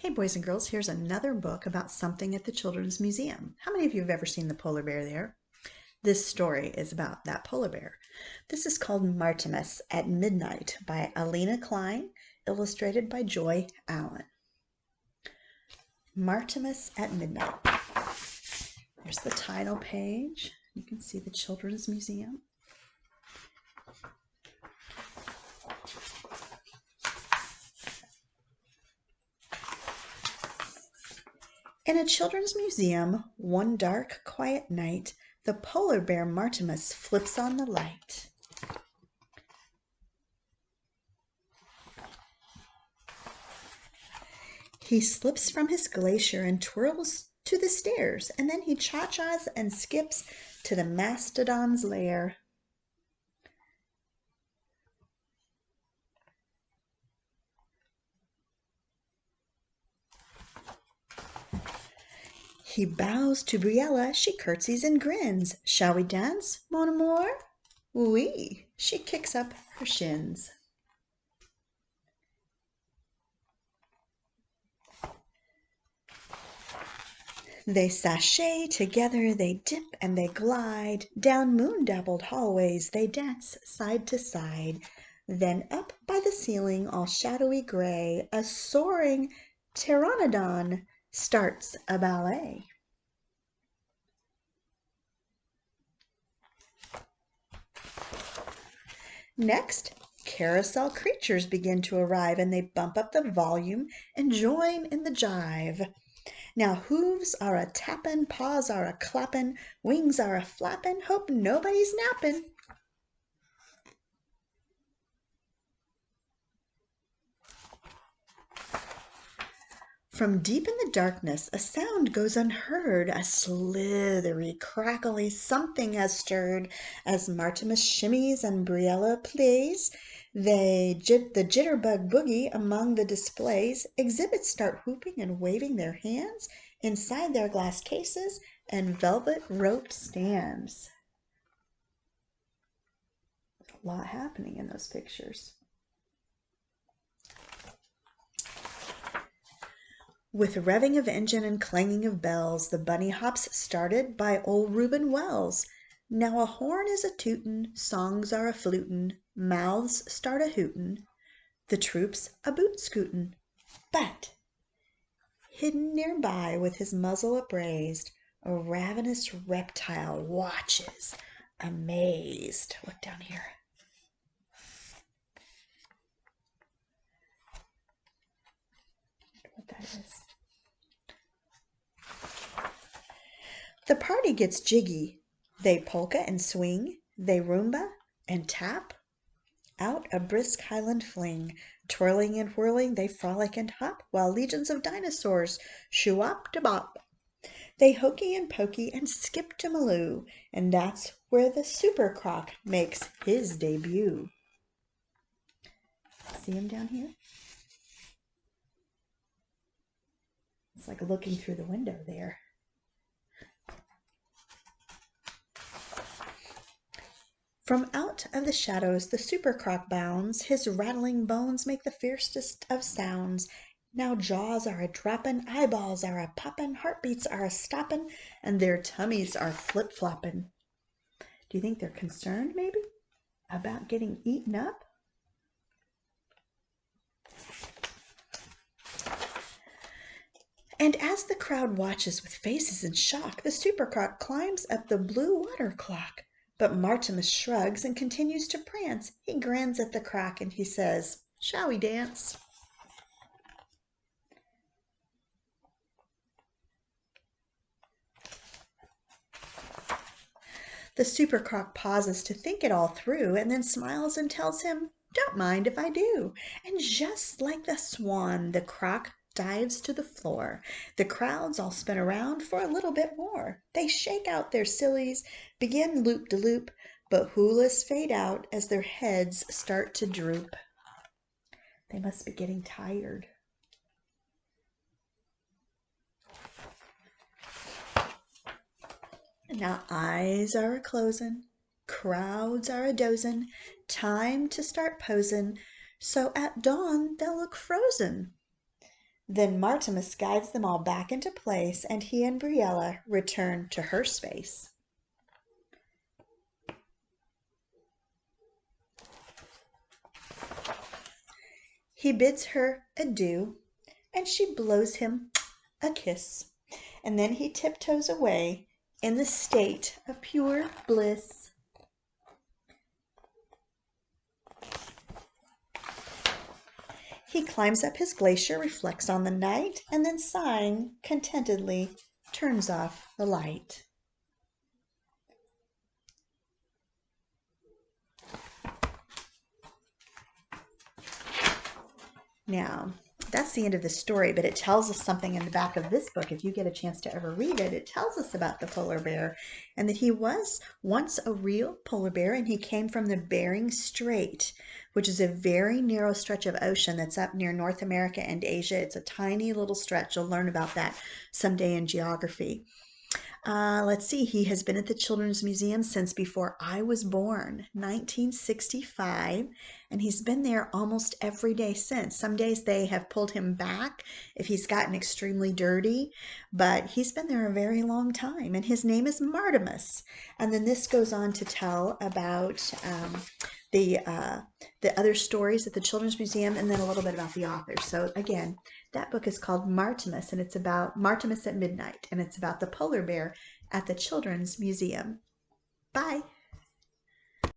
Hey boys and girls, here's another book about something at the Children's Museum. How many of you have ever seen the polar bear there? This story is about that polar bear. This is called Martimus at Midnight by Alina Klein, illustrated by Joy Allen. Martimus at Midnight. There's the title page. You can see the Children's Museum. In a children's museum, one dark, quiet night, the polar bear Martimus flips on the light. He slips from his glacier and twirls to the stairs, and then he cha-chas and skips to the mastodon's lair. He bows to Briella, she curtsies and grins. Shall we dance, mon amour? Oui, she kicks up her shins. They sashay together, they dip and they glide. Down moon-dappled hallways they dance side to side. Then up by the ceiling, all shadowy gray, a soaring pteranodon starts a ballet. Next, carousel creatures begin to arrive, and they bump up the volume and join in the jive. Now hooves are a tappin', paws are a clappin', wings are a flappin', hope nobody's nappin'. From deep in the darkness a sound goes unheard, a slithery, crackly something has stirred. As Martimus shimmies and Briella plays, the jitterbug boogie among the displays. Exhibits start whooping and waving their hands inside their glass cases and velvet rope stands. A lot happening in those pictures. With revving of engine and clanging of bells, the bunny hops started by old Reuben Wells. Now a horn is a tootin', songs are a flutin', mouths start a hootin', the troops a boot scootin'. But hidden nearby with his muzzle upraised, a ravenous reptile watches, amazed. Look down here. What that is. The party gets jiggy. They polka and swing, they rumba and tap. Out a brisk Highland fling, twirling and whirling, they frolic and hop, while legions of dinosaurs shoo-wop de bop. They hokey and pokey and skip to Maloo, and that's where the Super Croc makes his debut. See him down here? It's like looking through the window there. From out of the shadows the Super Croc bounds, his rattling bones make the fiercest of sounds. Now jaws are a droppin', eyeballs are a poppin', heartbeats are a stoppin', and their tummies are flip-floppin'. Do you think they're concerned, maybe, about getting eaten up? And as the crowd watches with faces in shock, the Super Croc climbs up the blue water clock. But Martimus shrugs and continues to prance. He grins at the Croc and he says, "Shall we dance?" The Super Croc pauses to think it all through and then smiles and tells him, "Don't mind if I do." And just like the swan, the Croc dives to the floor. The crowds all spin around for a little bit more. They shake out their sillies, begin loop-de-loop, but hulas fade out as their heads start to droop. They must be getting tired. Now eyes are a-closin', crowds are a-dozin', time to start posin', so at dawn they'll look frozen. Then Martimus guides them all back into place, and he and Briella return to her space. He bids her adieu, and she blows him a kiss, and then he tiptoes away in the state of pure bliss. He climbs up his glacier, reflects on the night, and then sighing contentedly turns off the light. Now, that's the end of the story, but it tells us something in the back of this book. If you get a chance to ever read it, it tells us about the polar bear and that he was once a real polar bear, and he came from the Bering Strait, which is a very narrow stretch of ocean that's up near North America and Asia. It's a tiny little stretch. You'll learn about that someday in geography. Let's see, he has been at the Children's Museum since before I was born, 1965, and he's been there almost every day since. Some days they have pulled him back if he's gotten extremely dirty, but he's been there a very long time, and his name is Martimus. And then this goes on to tell about the other stories at the Children's Museum, and then a little bit about the author. So again, that book is called Martimus, and it's about Martimus at Midnight, and it's about the polar bear at the Children's Museum. Bye.